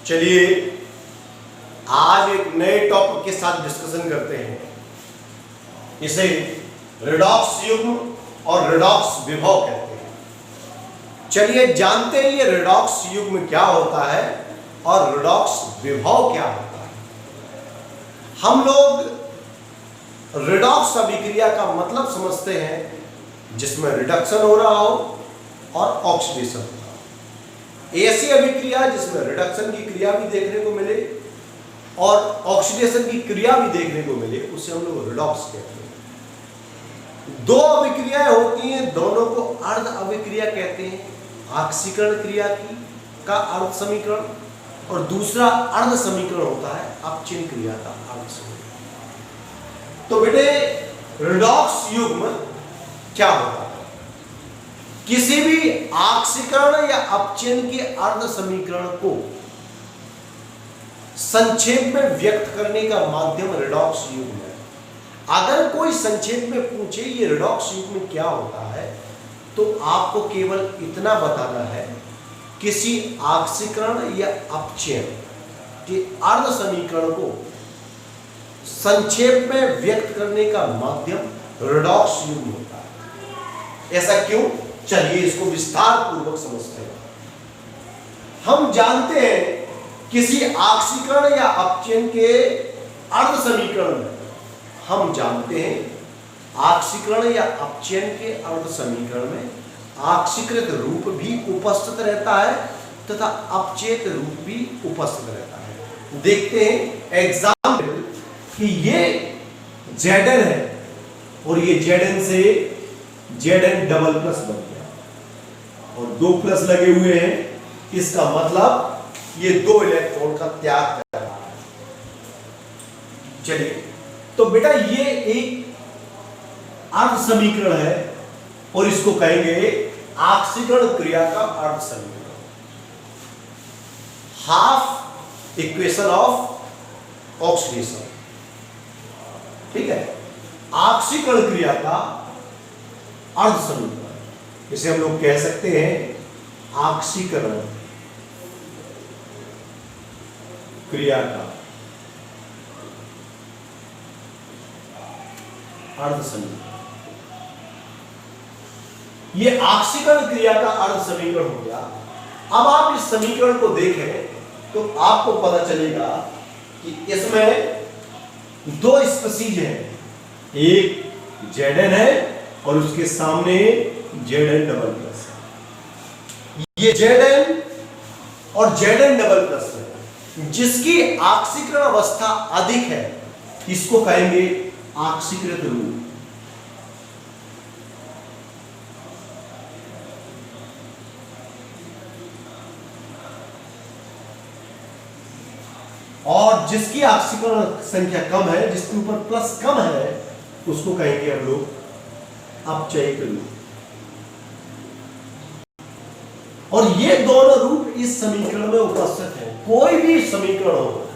चलिए आज एक नए टॉपिक के साथ डिस्कशन करते हैं। इसे रेडॉक्स युग्म और रेडॉक्स विभव कहते हैं। चलिए जानते हैं ये रेडॉक्स युग्म क्या होता है और रेडॉक्स विभव क्या होता है। हम लोग रेडॉक्स अभिक्रिया का मतलब समझते हैं जिसमें रिडक्शन हो रहा हो और ऑक्सीडेशन हो रहा हो। ऐसी अभिक्रिया जिसमें रिडक्शन की क्रिया भी देखने को मिले और ऑक्सीडेशन की क्रिया भी देखने को मिले उसे हम लोग रेडॉक्स कहते हैं। दो अभिक्रियाएं होती हैं, दोनों को अर्ध अभिक्रिया कहते हैं। आक्सीकरण क्रिया की का अर्ध समीकरण और दूसरा अर्ध समीकरण होता है अपचयन क्रिया का अर्ध समीकरण। तो बेटे रेडॉक्स युग्म क्या होता है? किसी भी आक्सीकरण या अपचयन के अर्ध समीकरण को संक्षेप में व्यक्त करने का माध्यम रेडॉक्स युग्म है। अगर कोई संक्षेप में पूछे ये रेडॉक्स युग्म क्या होता है तो आपको केवल इतना बताना है किसी आक्सीकरण या अपचयन के अर्ध समीकरण को संक्षेप में व्यक्त करने का माध्यम रेडॉक्स युग्म होता है। ऐसा क्यों? चलिए इसको विस्तार पूर्वक समझते हैं। हम जानते हैं किसी आक्सीकरण या अपचयन के अर्ध समीकरण में हम जानते हैं आक्सीकरण या अपचयन के अर्ध समीकरण में आक्सीकृत रूप भी उपस्थित रहता है तथा अपचयित रूप भी उपस्थित रहता है। देखते हैं एग्जाम्पल कि ये Zn है और ये Zn से Zn डबल प्लस बन गया और दो प्लस लगे हुए हैं। इसका मतलब ये दो इलेक्ट्रॉन का त्याग कर रहा है। चलिए तो बेटा ये एक अर्ध समीकरण है और इसको कहेंगे आक्सीकरण क्रिया का अर्ध समीकरण, हाफ इक्वेशन ऑफ ऑक्सीडेशन। ठीक है, आक्सीकरण क्रिया का अर्ध समीकरण, इसे हम लोग कह सकते हैं आक्सीकरण क्रिया का अर्ध समीकरण। ये आक्सीकरण क्रिया का अर्ध समीकरण हो गया। अब आप इस समीकरण को देखें तो आपको पता चलेगा कि इसमें दो स्पीशीज हैं, एक Zn है और उसके सामने Zn डबल प्लस है। ये Zn और Zn डबल प्लस है जिसकी आक्सीकरण अवस्था अधिक है, इसको कहेंगे आक्सीकृत रूप। और जिसकी आक्सीकरण संख्या कम है, जिसके ऊपर प्लस कम है, उसको कहेंगे हम लोग अपचयित रूप। और ये दोनों रूप इस समीकरण में उपस्थित है। कोई भी समीकरण हो,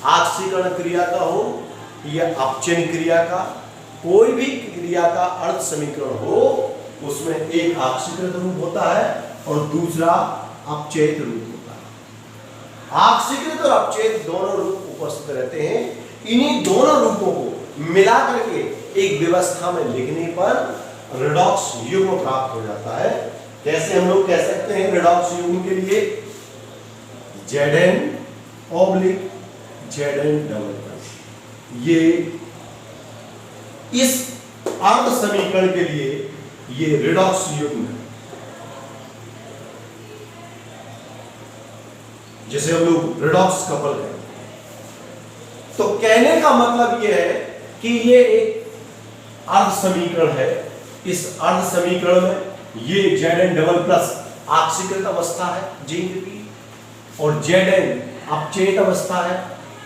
आक्सीकरण क्रिया का हो या अपचयन क्रिया का, कोई भी क्रिया का अर्ध समीकरण हो, उसमें एक आक्सीकृत रूप होता है और दूसरा अपचयित रूप होता है। आक्सीकृत और अपचयित दोनों रूप उपस्थित रहते हैं। इन्हीं दोनों रूपों को मिला करके एक व्यवस्था में लिखने पर रेडॉक्स युग्म प्राप्त हो जाता है। कैसे हम लोग कह सकते हैं रेडॉक्स युग्म के लिए? Zn oblique Zn double plus, ये इस अर्ध समीकरण के लिए ये रेडॉक्स युग्म है, जिसे हम लोग रेडॉक्स कपल कहते हैं। तो कहने का मतलब ये है कि ये एक अर्ध समीकरण है। इस अर्ध समीकरण में ये Zn डबल प्लस आक्सीकृत अवस्था है जिंक की और Zn अपचयित अवस्था है।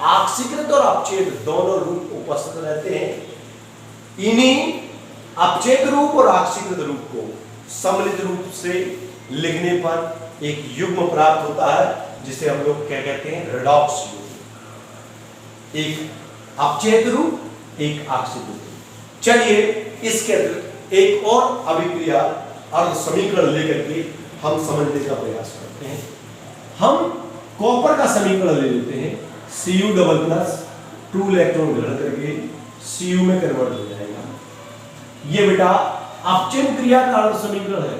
आक्सीकृत और अपचयित दोनों रूप उपस्थित रहते हैं। इन्हीं अपचयित रूप और आक्सीकृत रूप को सम्मिलित रूप से लिखने पर एक युग्म प्राप्त होता है जिसे हम लोग क्या कहते हैं? रेडॉक्स युग्म। एक अपचयित रूप, एक आक्सीकृत रूप। चलिए इसके अतिरिक्त एक और अभिक्रिया अर्ध समीकरण लेकर के हम समझने का प्रयास करते हैं। हम कॉपर का समीकरण ले लेते हैं, Cu डबल प्लस 2 इलेक्ट्रॉन ग्रहण करके Cu में कन्वर्ट हो जाएगा। ये बेटा अपचयन क्रिया का अर्ध समीकरण है,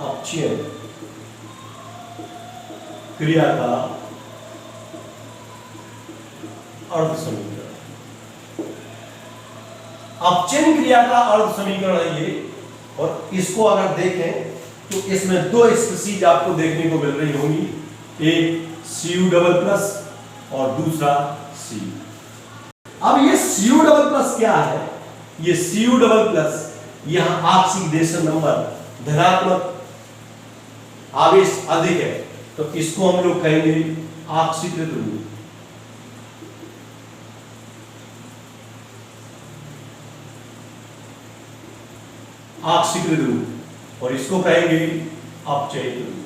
अपचयन क्रिया का अर्ध समीकरण, अपचयन क्रिया का अर्ध समीकरण है ये। और इसको अगर देखें तो इसमें दो स्पीशीज आपको देखने को मिल रही होंगी, एक Cu डबल प्लस और दूसरा Cu। अब ये Cu डबल प्लस क्या है? ये Cu डबल प्लस यहां ऑक्सीडेशन नंबर धनात्मक आवेश अधिक है, तो इसको हम लोग कहेंगे ऑक्सीकृत ध्रुव। ऑक्सीकृत ध्रुव, और इसको कहेंगे अपचयित ध्रुव।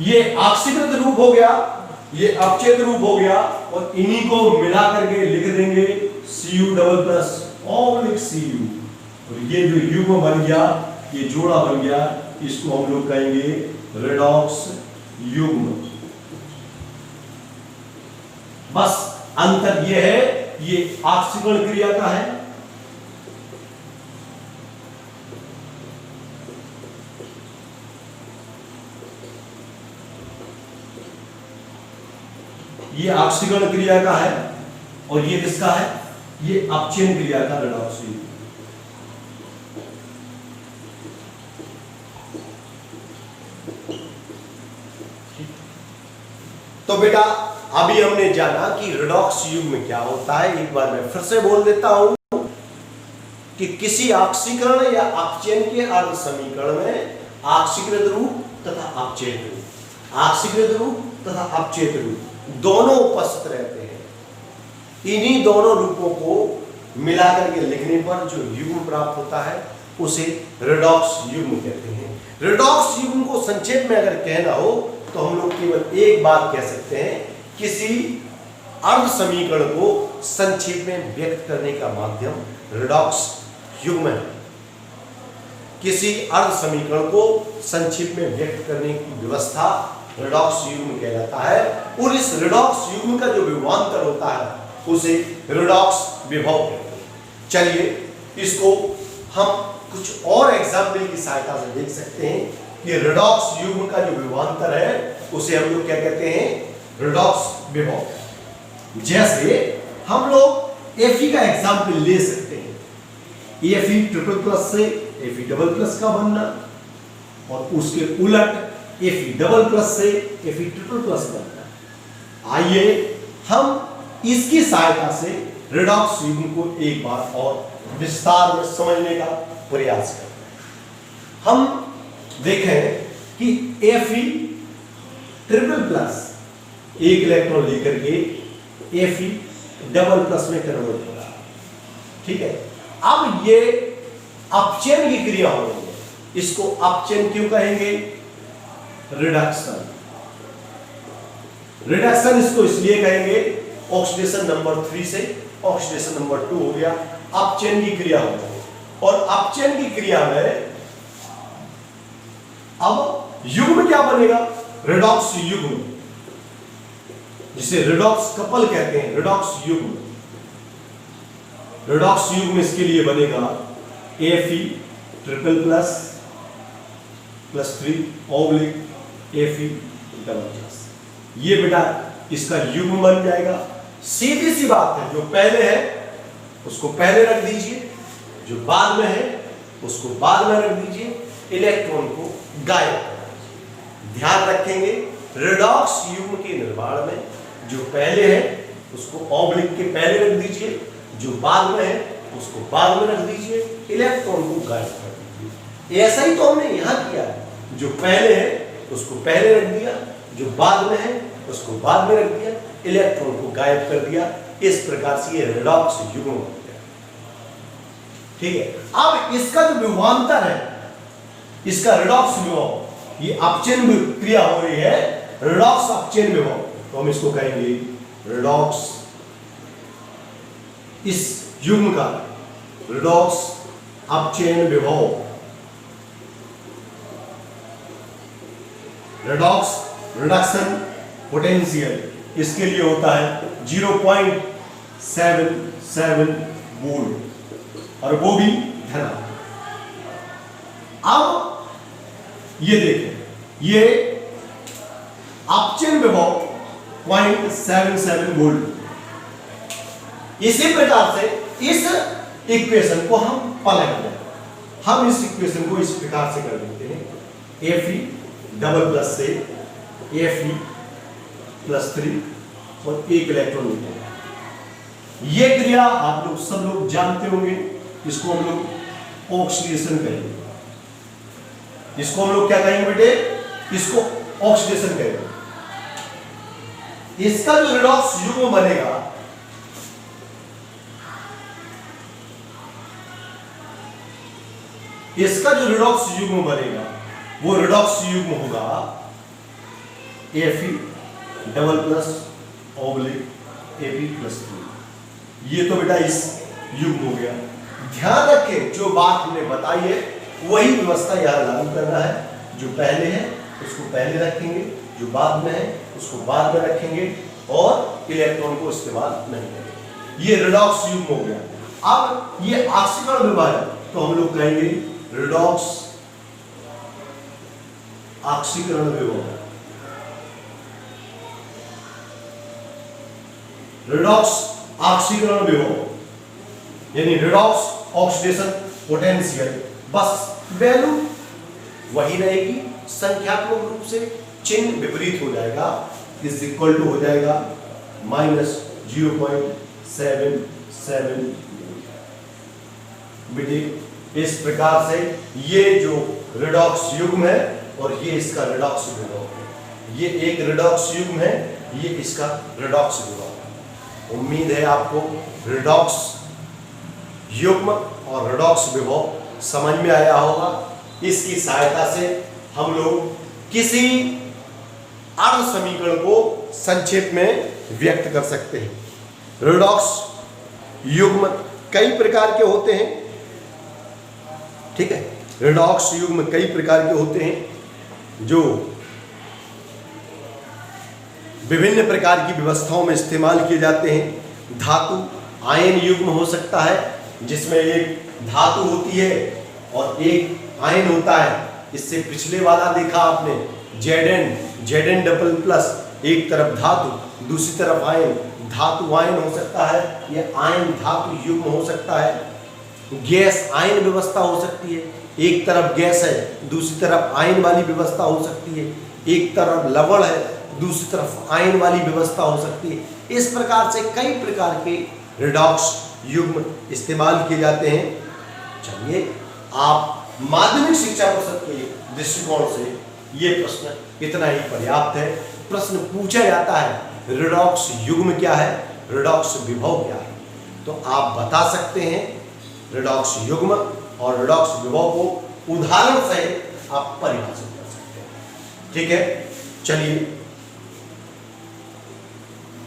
ये ऑक्सीकृत रूप हो गया, ये अपचयित रूप हो गया, और इन्हीं को मिला करके लिख देंगे Cu double plus oblique Cu। और ये जो युग्म बन गया, ये जोड़ा बन गया, इसको हम लोग कहेंगे रेडॉक्स युग्म। बस अंतर ये है, ये ऑक्सीकरण क्रिया का है, ये ऑक्सीकरण क्रिया का है, और ये किसका है? ये अपचयन क्रिया का रेडॉक्स युग्म। तो बेटा अभी हमने जाना कि रेडॉक्स युग्म क्या होता है। एक बार मैं फिर से बोल देता हूं कि किसी ऑक्सीकरण या अपचयन के अर्ध समीकरण में ऑक्सीकृत रूप तथा अपचयित रूप, ऑक्सीकृत रूप तथा अपचयित रूप दोनों उपस्थित रहते हैं। इन्हीं दोनों रूपों को मिलाकर के लिखने पर जो युग्म प्राप्त होता है उसे रेडॉक्स युग्म कहते हैं। रेडॉक्स युग्म को संक्षेप में अगर कहना हो तो हम लोग केवल एक बात कह सकते हैं, किसी अर्ध समीकरण को संक्षेप में व्यक्त करने का माध्यम रेडॉक्स युग्म है। किसी अर्ध समीकरण को संक्षेप में व्यक्त करने की व्यवस्था रेडॉक्स युग्म कहलाता है, और इस रेडॉक्स युग्म का जो विभवांतर होता है उसे रेडॉक्स विभव कहते हैं। चलिए इसको हम कुछ और एग्जाम्पल की सहायता से देख सकते हैं कि रेडॉक्स युग्म का जो विभवांतर है उसे हम लोग क्या कहते हैं? रेडॉक्स विभव। जैसे हम लोग Fe का एग्जाम्पल ले सकते हैं, Fe ट्रिपल प्लस से Fe डबल प्लस का बनना, और उसके उलट Fe डबल प्लस से Fe ट्रिपल प्लस बनना। आइए हम इसकी सहायता से रेडॉक्स युग्म को एक बार और विस्तार में समझने का प्रयास करते हैं। हम देखें कि Fe ट्रिपल प्लस एक इलेक्ट्रॉन लेकर के Fe डबल प्लस में कन्वर्ट हो रहा है, ठीक है। अब ये अपचयन की क्रिया हो रही है, इसको अपचयन क्यों कहेंगे? रिडक्शन। रिडक्शन इसको इसलिए कहेंगे, ऑक्सीडेशन नंबर 3 से ऑक्सीडेशन नंबर 2 हो गया, अपचयन की क्रिया हो गई। और अपचयन की क्रिया में अब युग्म क्या बनेगा? रेडॉक्स युग्म, जिसे रेडॉक्स कपल कहते हैं, रेडॉक्स युग्म। रेडॉक्स युग्म इसके लिए बनेगा Fe triple plus plus 3 oblique Fe double plus. ये बेटा इसका युग्म बन जाएगा। सीधी सी बात है, जो पहले है उसको पहले रख दीजिए, जो बाद में है उसको बाद में रख दीजिए, इलेक्ट्रॉन को गायब कर दीजिए। ध्यान रखेंगे रेडॉक्स युग्म के निर्माण में जो पहले है उसको ऑब्लिक के पहले रख दीजिए, जो बाद में है उसको बाद में रख दीजिए, इलेक्ट्रॉन को गायब कर दीजिए। ऐसा ही तो हमने यहां किया है, जो पहले है उसको पहले रख दिया, जो बाद में है उसको बाद में रख दिया, इलेक्ट्रॉन को गायब कर दिया। इस प्रकार से ये रेडॉक्स युग्म हो गया, ठीक है। अब इसका जो विभवांतर है, इसका रेडॉक्स विभव, ये अपचयन क्रिया हो रही है, रेडॉक्स अपचयन विभव, तो हम इसको कहेंगे रेडॉक्स, इस युग्म का रेडॉक्स अपचयन विभव, रेडॉक्स रिडक्शन पोटेंशियल इसके लिए होता है 0.77 वोल्ट और वो भी धनात्मक। अब ये देखें, ये अपचयन विभव 0.77 वोल्ट। इसी प्रकार से इस इक्वेशन को हम पलट दें। हम इस इक्वेशन को इस प्रकार से कर देते हैं, Fe डबल प्लस से Fe प्लस 3 और एक इलेक्ट्रॉन निकलेगा। ये क्रिया आप लोग सब लोग जानते होंगे, इसको हम लोग ऑक्सीडेशन कहेंगे। इसको हम लोग क्या कहेंगे बेटे? इसको ऑक्सीडेशन कहेंगे। इसका जो रिडॉक्स युग्म बनेगा, इसका जो रिडॉक्स युग्म बनेगा वो रिडॉक्स युग्म होगा Fe double plus oblique Ap plus 3। ये तो बेटा इस युग्म हो गया। ध्यान रखें, जो बात हमने बताई है वही व्यवस्था यहां लागू करना है। जो पहले है उसको पहले रखेंगे, जो बाद में है उसको बाद में रखेंगे और इलेक्ट्रॉन को इस्तेमाल नहीं करेंगे। ये रिडॉक्स युग्म हो गया। अब ये ऑक्सीकरण विभव है तो हम लोग कहेंगे रिडॉक्स ऑक्सीकरण विभव। रिडॉक्स ऑक्सीकरण विभव यानी रिडॉक्स ऑक्सीडेशन पोटेंशियल, बस वैल्यू वही रहेगी, संख्यात्मक रूप से चिन्ह विपरीत हो जाएगा, इज इक्वल टू हो जाएगा -0.77 बेटे। इस प्रकार से ये जो रिडॉक्स युग्म है और ये इसका रिडॉक्स विभव है, ये एक रिडॉक्स युग्म है, ये इसका रिडॉक्स विभव है। उम्मीद है आपको रिडॉक्स युग्म और रिडॉक्स विभव समझ में आया होगा। इसकी सहायता से हम लोग किसी अर्ध समीकरण को संक्षेप में व्यक्त कर सकते हैं। रिडॉक्स युग्म कई प्रकार के होते हैं, ठीक है। रिडॉक्स युग्म कई प्रकार के होते हैं जो विभिन्न प्रकार की व्यवस्थाओं में इस्तेमाल किए जाते हैं। धातु आयन युग्म हो सकता है, जिसमें एक धातु होती है और एक आयन होता है। इससे पिछले वाला देखा आपने, Zn डबल प्लस, एक तरफ धातु दूसरी तरफ आयन। धातु आयन हो सकता है, यह आयन धातु युग्म हो सकता है। गैस आयन व्यवस्था हो सकती है, एक तरफ गैस है दूसरी तरफ आयन वाली व्यवस्था हो सकती है। एक तरफ लवण है दूसरी तरफ आयन वाली व्यवस्था हो सकती है। इस प्रकार से कई प्रकार के रिडॉक्स युग्म इस्तेमाल किए जाते हैं। चलिए, आप माध्यमिक शिक्षा परिषद के दृष्टिकोण से ये प्रश्न इतना ही पर्याप्त है। प्रश्न पूछा जाता है रिडॉक्स युग्म क्या है, रिडॉक्स विभव क्या है, तो आप बता सकते हैं रिडॉक्स युग्म और रिडॉक्स विभव को उदाहरण से आप परिभाषित कर सकते हैं। ठीक है, चलिए